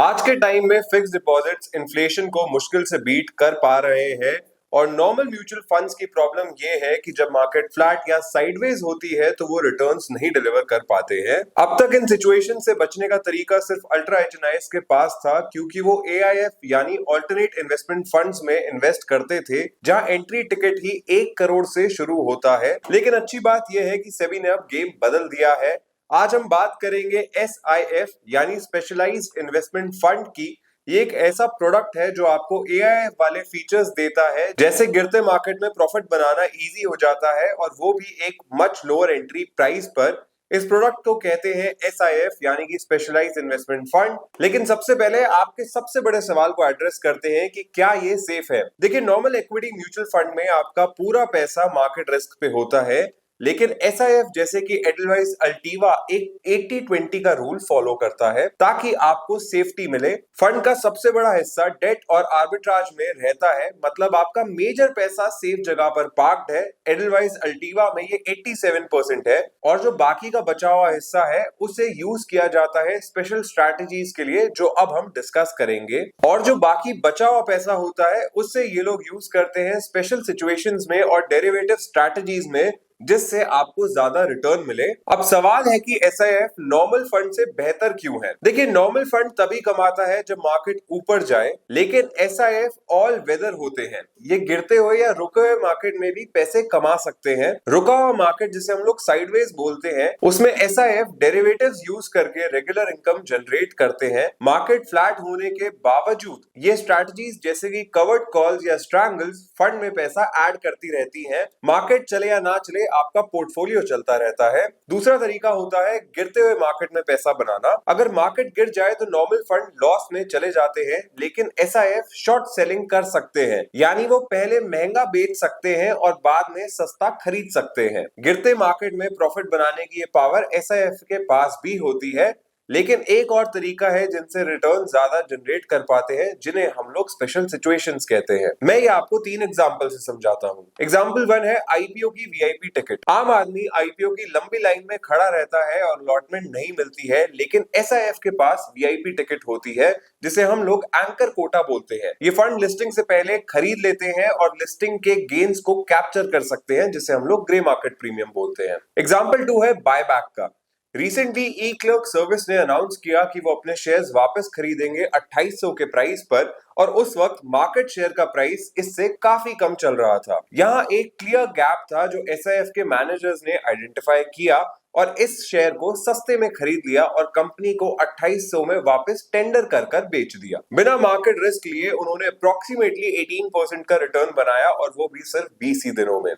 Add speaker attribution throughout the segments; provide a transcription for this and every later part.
Speaker 1: आज के टाइम में फिक्स डिपॉजिट्स इन्फ्लेशन को मुश्किल से बीट कर पा रहे हैं और नॉर्मल म्यूचुअल फंड्स की प्रॉब्लम ये है कि जब मार्केट फ्लैट या साइडवेज होती है तो वो रिटर्न्स नहीं डिलीवर कर पाते हैं। अब तक इन सिचुएशन से बचने का तरीका सिर्फ अल्ट्रा एचएनआईएस के पास था, क्योंकि वो एआईएफ यानी ऑल्टरनेट इन्वेस्टमेंट फंड्स में इन्वेस्ट करते थे, जहां एंट्री टिकट ही 1 करोड़ से शुरू होता है। लेकिन अच्छी बात यह है कि सेबी ने अब गेम बदल दिया है। आज हम बात करेंगे एसआईएफ यानी स्पेशलाइज्ड इन्वेस्टमेंट फंड की। ये एक ऐसा प्रोडक्ट है जो आपको एआईएफ वाले फीचर्स देता है, जैसे गिरते मार्केट में प्रॉफिट बनाना इजी हो जाता है और वो भी एक मच लोअर एंट्री प्राइस पर। इस प्रोडक्ट को कहते हैं एसआईएफ यानी कि स्पेशलाइज्ड इन्वेस्टमेंट फंड। लेकिन सबसे पहले आपके सबसे बड़े सवाल को एड्रेस करते हैं कि क्या ये सेफ है। देखिए, नॉर्मल इक्विटी म्यूचुअल फंड में आपका पूरा पैसा मार्केट रिस्क पे होता है, लेकिन एसआईएफ जैसे कि एडलवाइस अल्टीवा एक 80-20 का रूल फॉलो करता है ताकि आपको सेफ्टी मिले। फंड का सबसे बड़ा हिस्सा डेट और आर्बिट्राज में रहता है, मतलब आपका मेजर पैसा सेफ जगह पर पार्क्ड है। एडलवाइस अल्टीवा में ये 87% है और जो बाकी का बचा हुआ हिस्सा है उसे यूज किया जाता है स्पेशल स्ट्रैटेजीज के लिए, जो अब हम डिस्कस करेंगे। और जो बाकी बचा हुआ पैसा होता है उससे ये लोग यूज करते हैं स्पेशल सिचुएशंस में और डेरिवेटिव स्ट्रैटेजीज में, जिससे आपको ज्यादा रिटर्न मिले। अब सवाल है कि एसआईएफ नॉर्मल फंड से बेहतर क्यों है। देखिए, नॉर्मल फंड तभी कमाता है जब मार्केट ऊपर जाए, लेकिन एसआईएफ ऑल वेदर होते हैं। ये गिरते हुए या रुके हुए मार्केट में भी पैसे कमा सकते हैं। रुका हुआ मार्केट जिसे हम लोग साइडवेज बोलते हैं, उसमें एसआईएफ डेरिवेटिव्स यूज करके रेगुलर इनकम जनरेट करते हैं। मार्केट फ्लैट होने के बावजूद ये स्ट्रैटेजीज जैसे कि कवर्ड कॉल्स या स्ट्रैंगल्स फंड में पैसा ऐड करती रहती हैं। मार्केट चले या ना चले, आपका पोर्टफोलियो चलता रहता है। दूसरा तरीका होता है गिरते हुए मार्केट में पैसा बनाना। अगर मार्केट गिर जाए तो नॉर्मल फंड लॉस में चले जाते हैं, लेकिन एसआईएफ शॉर्ट सेलिंग कर सकते हैं, यानी वो पहले महंगा बेच सकते हैं और बाद में सस्ता खरीद सकते हैं। गिरते मार्केट में प्रॉफिट बनाने की ये पावर एसआईएफ के पास भी होती है। लेकिन एक और तरीका है जिनसे रिटर्न ज्यादा जनरेट कर पाते हैं, जिन्हें हम लोग स्पेशल सिचुएशंस कहते हैं। मैं ये आपको 3 एग्जांपल से समझाता हूँ। एग्जांपल 1 है आईपीओ की वीआईपी टिकट। आम आदमी आईपीओ की लंबी लाइन में खड़ा रहता है और अलॉटमेंट नहीं मिलती है, लेकिन एसआईएफ के पास वीआईपी टिकट होती है, जिसे हम लोग एंकर कोटा बोलते हैं। ये फंड लिस्टिंग से पहले खरीद लेते हैं और लिस्टिंग के गेन्स को कैप्चर कर सकते हैं, जिसे हम लोग ग्रे मार्केट प्रीमियम बोलते हैं। एग्जाम्पल 2 है बायबैक का। रिसेंटली ई क्लर्क सर्विस ने अनाउंस किया कि वो अपने शेयर्स वापस खरीदेंगे 2800 के प्राइस पर, और उस वक्त मार्केट शेयर का प्राइस इससे काफी कम चल रहा था। यहाँ एक क्लियर गैप था जो एसआईएफ के मैनेजर्स ने आइडेंटिफाई किया और इस शेयर को सस्ते में खरीद लिया और कंपनी को 2800 में वापस टेंडर कर बेच दिया। बिना मार्केट रिस्क लिए उन्होंने अप्रोक्सीमेटली 18% का रिटर्न बनाया, और वो भी सिर्फ 20 ही दिनों में।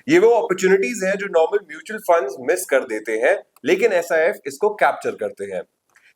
Speaker 1: ये वो अपॉर्चुनिटीज हैं जो नॉर्मल म्यूचुअल फंड्स मिस कर देते हैं, लेकिन एसआईएफ इसको कैप्चर करते हैं।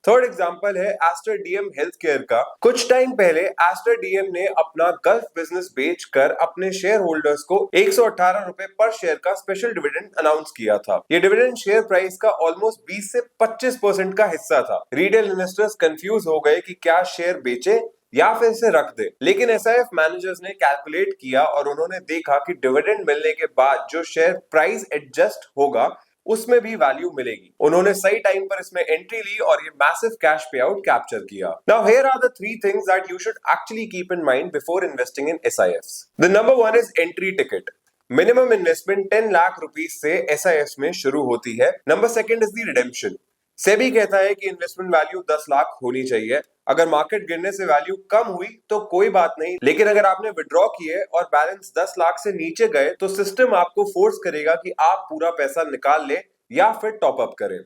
Speaker 1: थर्ड एग्जांपल है एस्टर डीएम हेल्थ केयर का। कुछ टाइम पहले एस्टर डीएम ने अपना गल्फ बिजनेस बेचकर अपने शेयर होल्डर्स को 118 रुपए पर शेयर का स्पेशल डिविडेंड अनाउंस किया था। ये डिविडेंड शेयर प्राइस का ऑलमोस्ट 20 से 25% का हिस्सा था। रिटेल इन्वेस्टर्स कंफ्यूज हो गए कि क्या शेयर बेचे या फिर इसे रख दे, लेकिन एसआईएफ मैनेजर्स ने कैलकुलेट किया और उन्होंने देखा कि डिविडेंड मिलने के बाद जो शेयर प्राइस एडजस्ट होगा उसमें भी वैल्यू मिलेगी। उन्होंने सही टाइम पर इसमें एंट्री ली और ये massive cash pay out capture किया। Now here are the 3 things that you should actually keep in mind before investing in SIFs. The number 1 is entry ticket. Minimum investment 10 lakh rupees से SIFs में शुरू होती है। Number 2 is the redemption. SEBI कहता है कि investment value 10 lakh होनी चाहिए। अगर मार्केट गिरने से वैल्यू कम हुई तो कोई बात नहीं, लेकिन अगर आपने विड्रॉ किए और बैलेंस 10 लाख से नीचे गए तो सिस्टम आपको फोर्स करेगा कि आप पूरा पैसा निकाल ले या फिर टॉप अप करें।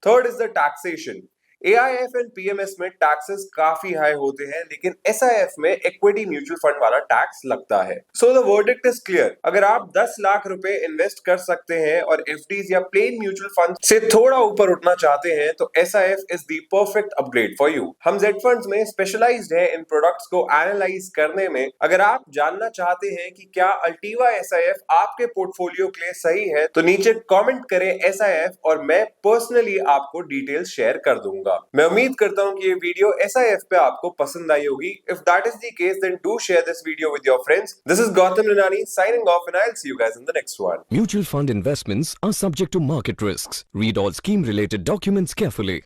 Speaker 1: Third is the taxation. AIF and PMS में टैक्सेस काफी हाई होते हैं, लेकिन एसआईएफ में इक्विटी म्यूचुअल फंड वाला टैक्स लगता है। So the verdict is clear. अगर आप 10 लाख रुपए इन्वेस्ट कर सकते हैं और एफडीज या प्लेन म्यूचुअल फंड से थोड़ा ऊपर उठना चाहते हैं तो SIF is the perfect upgrade for you. हम जेड फंड्स में स्पेशलाइज्ड है इन प्रोडक्ट्स को एनालाइज करने में। अगर आप जानना चाहते हैं कि क्या अल्टीवा एसआईएफ आपके पोर्टफोलियो के लिए सही है तो नीचे कमेंट करें एसआईएफ, और मैं पर्सनली आपको डिटेल्स शेयर कर दूंगा। मैं उम्मीद करता हूं कि ये वीडियो एसआईएफ पे आपको पसंद आई होगी। If that is the case, then do share this video with your friends. This is Gautam Rinani signing off, and I'll see you guys in the next one.
Speaker 2: Mutual fund investments are subject to market risks. Read all scheme related documents carefully.